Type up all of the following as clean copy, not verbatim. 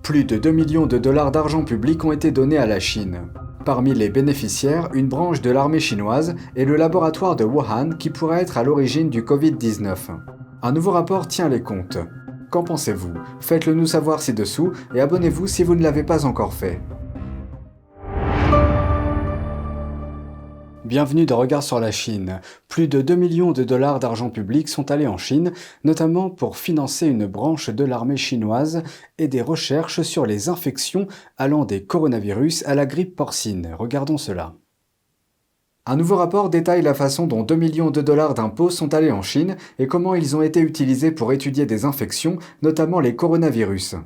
Plus de 2 millions de dollars d'argent public ont été donnés à la Chine. Parmi les bénéficiaires, une branche de l'armée chinoise et le laboratoire de Wuhan qui pourrait être à l'origine du Covid-19. Un nouveau rapport tient les comptes. Qu'en pensez-vous? Faites-le nous savoir ci-dessous et abonnez-vous si vous ne l'avez pas encore fait. Bienvenue dans Regard sur la Chine. Plus de 2 millions de dollars d'argent public sont allés en Chine, notamment pour financer une branche de l'armée chinoise et des recherches sur les infections allant des coronavirus à la grippe porcine. Regardons cela. Un nouveau rapport détaille la façon dont 2 millions de dollars d'impôts sont allés en Chine et comment ils ont été utilisés pour étudier des infections, notamment les coronavirus.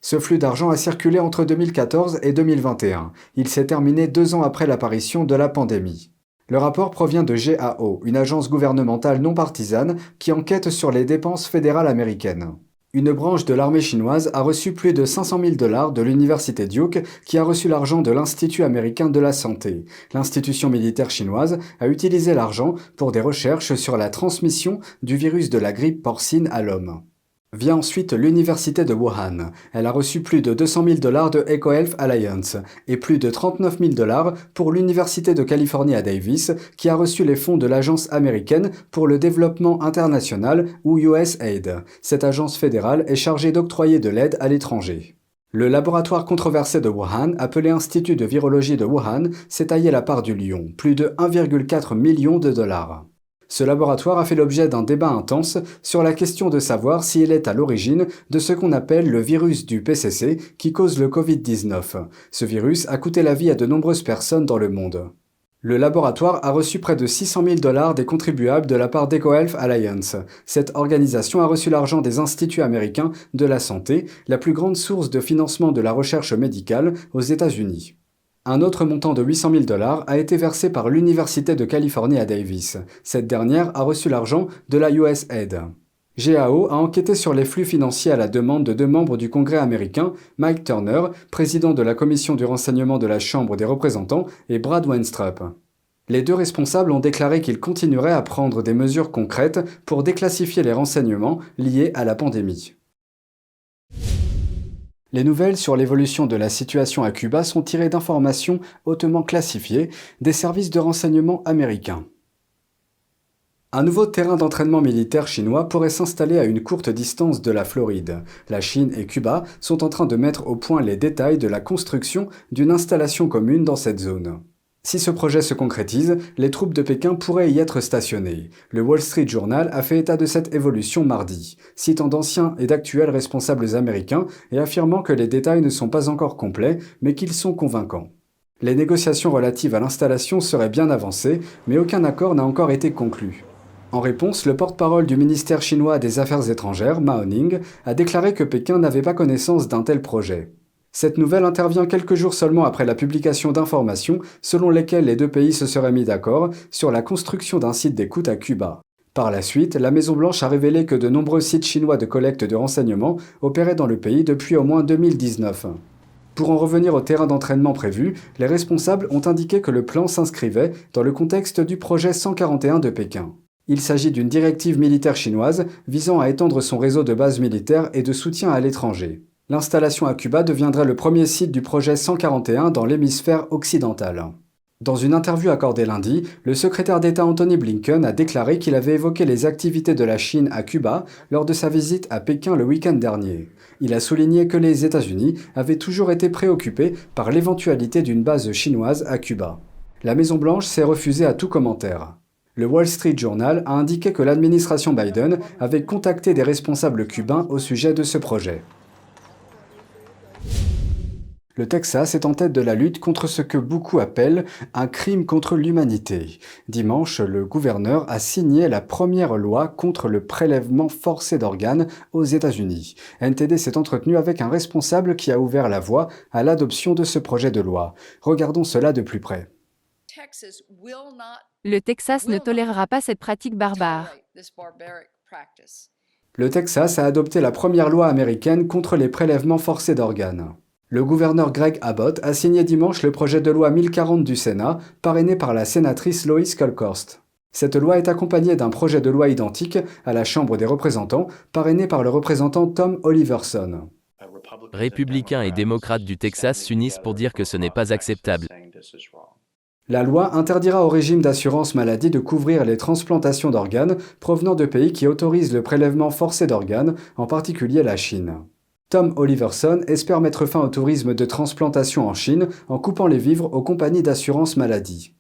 Ce flux d'argent a circulé entre 2014 et 2021. Il s'est terminé 2 ans après l'apparition de la pandémie. Le rapport provient de GAO, une agence gouvernementale non partisane qui enquête sur les dépenses fédérales américaines. Une branche de l'armée chinoise a reçu plus de 500 000 dollars de l'université Duke, qui a reçu l'argent de l'Institut américain de la santé. L'institution militaire chinoise a utilisé l'argent pour des recherches sur la transmission du virus de la grippe porcine à l'homme. Vient ensuite l'université de Wuhan. Elle a reçu plus de 200 000 dollars de EcoHealth Alliance et plus de 39 000 dollars pour l'université de Californie à Davis, qui a reçu les fonds de l'agence américaine pour le développement international ou USAID. Cette agence fédérale est chargée d'octroyer de l'aide à l'étranger. Le laboratoire controversé de Wuhan, appelé Institut de virologie de Wuhan, s'est taillé la part du lion, plus de 1,4 million de dollars. Ce laboratoire a fait l'objet d'un débat intense sur la question de savoir si il est à l'origine de ce qu'on appelle le virus du PCC qui cause le Covid-19. Ce virus a coûté la vie à de nombreuses personnes dans le monde. Le laboratoire a reçu près de 600 000 dollars des contribuables de la part d'EcoHealth Alliance. Cette organisation a reçu l'argent des instituts américains de la santé, la plus grande source de financement de la recherche médicale aux États-Unis. Un autre montant de 800 000 dollars a été versé par l'Université de Californie à Davis. Cette dernière a reçu l'argent de la USAID. GAO a enquêté sur les flux financiers à la demande de 2 membres du Congrès américain, Mike Turner, président de la Commission du renseignement de la Chambre des représentants, et Brad Wenstrup. Les 2 responsables ont déclaré qu'ils continueraient à prendre des mesures concrètes pour déclassifier les renseignements liés à la pandémie. Les nouvelles sur l'évolution de la situation à Cuba sont tirées d'informations hautement classifiées des services de renseignement américains. Un nouveau terrain d'entraînement militaire chinois pourrait s'installer à une courte distance de la Floride. La Chine et Cuba sont en train de mettre au point les détails de la construction d'une installation commune dans cette zone. Si ce projet se concrétise, les troupes de Pékin pourraient y être stationnées. Le Wall Street Journal a fait état de cette évolution mardi, citant d'anciens et d'actuels responsables américains et affirmant que les détails ne sont pas encore complets, mais qu'ils sont convaincants. Les négociations relatives à l'installation seraient bien avancées, mais aucun accord n'a encore été conclu. En réponse, le porte-parole du ministère chinois des Affaires étrangères, Mao Ning, a déclaré que Pékin n'avait pas connaissance d'un tel projet. Cette nouvelle intervient quelques jours seulement après la publication d'informations selon lesquelles les 2 pays se seraient mis d'accord sur la construction d'un site d'écoute à Cuba. Par la suite, la Maison-Blanche a révélé que de nombreux sites chinois de collecte de renseignements opéraient dans le pays depuis au moins 2019. Pour en revenir au terrain d'entraînement prévu, les responsables ont indiqué que le plan s'inscrivait dans le contexte du projet 141 de Pékin. Il s'agit d'une directive militaire chinoise visant à étendre son réseau de bases militaires et de soutien à l'étranger. L'installation à Cuba deviendrait le premier site du projet 141 dans l'hémisphère occidental. Dans une interview accordée lundi, le secrétaire d'État Antony Blinken a déclaré qu'il avait évoqué les activités de la Chine à Cuba lors de sa visite à Pékin le week-end dernier. Il a souligné que les États-Unis avaient toujours été préoccupés par l'éventualité d'une base chinoise à Cuba. La Maison-Blanche s'est refusée à tout commentaire. Le Wall Street Journal a indiqué que l'administration Biden avait contacté des responsables cubains au sujet de ce projet. Le Texas est en tête de la lutte contre ce que beaucoup appellent un crime contre l'humanité. Dimanche, le gouverneur a signé la première loi contre le prélèvement forcé d'organes aux États-Unis. NTD s'est entretenu avec un responsable qui a ouvert la voie à l'adoption de ce projet de loi. Regardons cela de plus près. Le Texas ne tolérera pas cette pratique barbare. Le Texas a adopté la première loi américaine contre les prélèvements forcés d'organes. Le gouverneur Greg Abbott a signé dimanche le projet de loi 1040 du Sénat, parrainé par la sénatrice Lois Kolkhorst. Cette loi est accompagnée d'un projet de loi identique à la Chambre des représentants, parrainé par le représentant Tom Oliverson. Républicains et démocrates du Texas s'unissent pour dire que ce n'est pas acceptable. La loi interdira au régime d'assurance maladie de couvrir les transplantations d'organes provenant de pays qui autorisent le prélèvement forcé d'organes, en particulier la Chine. Tom Oliverson espère mettre fin au tourisme de transplantation en Chine en coupant les vivres aux compagnies d'assurance maladie.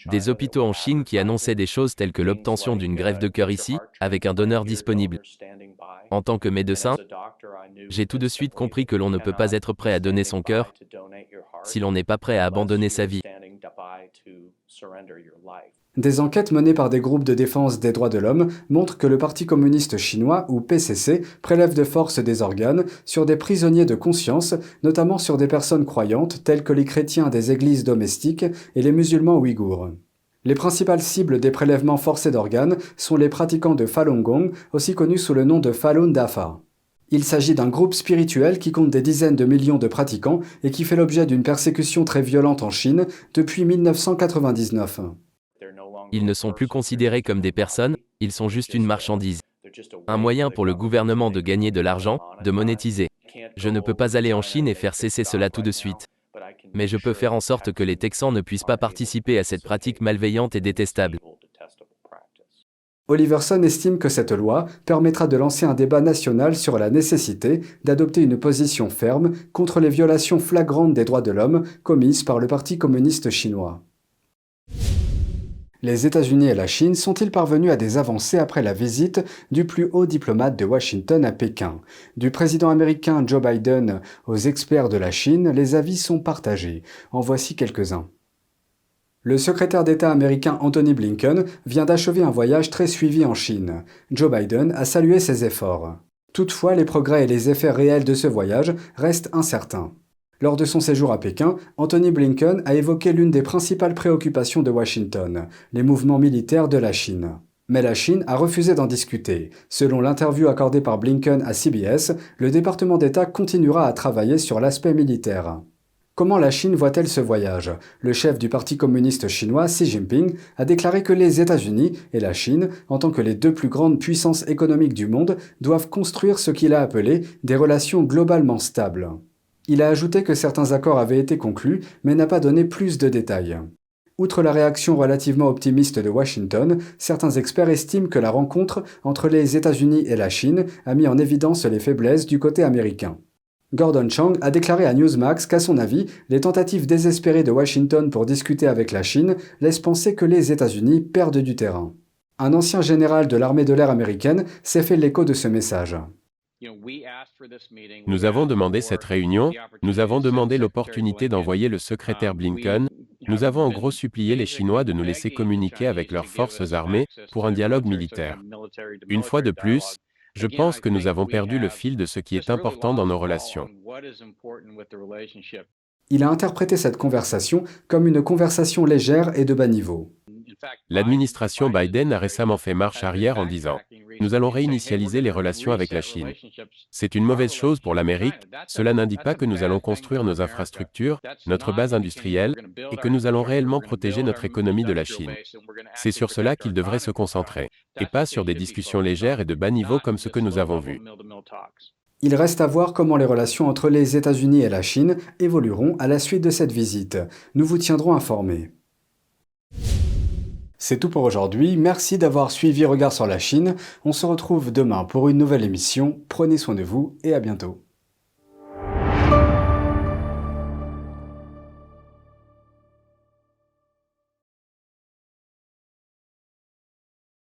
Des hôpitaux en Chine qui annonçaient des choses telles que l'obtention d'une greffe de cœur ici, avec un donneur disponible. En tant que médecin, j'ai tout de suite compris que l'on ne peut pas être prêt à donner son cœur si l'on n'est pas prêt à abandonner sa vie. Des enquêtes menées par des groupes de défense des droits de l'homme montrent que le Parti communiste chinois, ou PCC, prélève de force des organes sur des prisonniers de conscience, notamment sur des personnes croyantes telles que les chrétiens des églises domestiques et les musulmans ouïghours. Les principales cibles des prélèvements forcés d'organes sont les pratiquants de Falun Gong, aussi connus sous le nom de Falun Dafa. Il s'agit d'un groupe spirituel qui compte des dizaines de millions de pratiquants et qui fait l'objet d'une persécution très violente en Chine depuis 1999. Ils ne sont plus considérés comme des personnes, ils sont juste une marchandise. Un moyen pour le gouvernement de gagner de l'argent, de monétiser. Je ne peux pas aller en Chine et faire cesser cela tout de suite. Mais je peux faire en sorte que les Texans ne puissent pas participer à cette pratique malveillante et détestable. Oliverson estime que cette loi permettra de lancer un débat national sur la nécessité d'adopter une position ferme contre les violations flagrantes des droits de l'homme commises par le Parti communiste chinois. Les États-Unis et la Chine sont-ils parvenus à des avancées après la visite du plus haut diplomate de Washington à Pékin? Du président américain Joe Biden aux experts de la Chine, les avis sont partagés. En voici quelques-uns. Le secrétaire d'État américain Anthony Blinken vient d'achever un voyage très suivi en Chine. Joe Biden a salué ses efforts. Toutefois, les progrès et les effets réels de ce voyage restent incertains. Lors de son séjour à Pékin, Anthony Blinken a évoqué l'une des principales préoccupations de Washington, les mouvements militaires de la Chine. Mais la Chine a refusé d'en discuter. Selon l'interview accordée par Blinken à CBS, le département d'État continuera à travailler sur l'aspect militaire. Comment la Chine voit-elle ce voyage? Le chef du Parti communiste chinois, Xi Jinping, a déclaré que les États-Unis et la Chine, en tant que les deux plus grandes puissances économiques du monde, doivent construire ce qu'il a appelé des relations globalement stables. Il a ajouté que certains accords avaient été conclus, mais n'a pas donné plus de détails. Outre la réaction relativement optimiste de Washington, certains experts estiment que la rencontre entre les États-Unis et la Chine a mis en évidence les faiblesses du côté américain. Gordon Chang a déclaré à Newsmax qu'à son avis, les tentatives désespérées de Washington pour discuter avec la Chine laissent penser que les États-Unis perdent du terrain. Un ancien général de l'armée de l'air américaine s'est fait l'écho de ce message. Nous avons demandé cette réunion, nous avons demandé l'opportunité d'envoyer le secrétaire Blinken, nous avons en gros supplié les Chinois de nous laisser communiquer avec leurs forces armées pour un dialogue militaire. Une fois de plus, je pense que nous avons perdu le fil de ce qui est important dans nos relations. Il a interprété cette conversation comme une conversation légère et de bas niveau. L'administration Biden a récemment fait marche arrière en disant « Nous allons réinitialiser les relations avec la Chine ». C'est une mauvaise chose pour l'Amérique, cela n'indique pas que nous allons construire nos infrastructures, notre base industrielle, et que nous allons réellement protéger notre économie de la Chine. C'est sur cela qu'ils devraient se concentrer, et pas sur des discussions légères et de bas niveau comme ce que nous avons vu. Il reste à voir comment les relations entre les États-Unis et la Chine évolueront à la suite de cette visite. Nous vous tiendrons informés. C'est tout pour aujourd'hui, merci d'avoir suivi Regard sur la Chine. On se retrouve demain pour une nouvelle émission. Prenez soin de vous et à bientôt.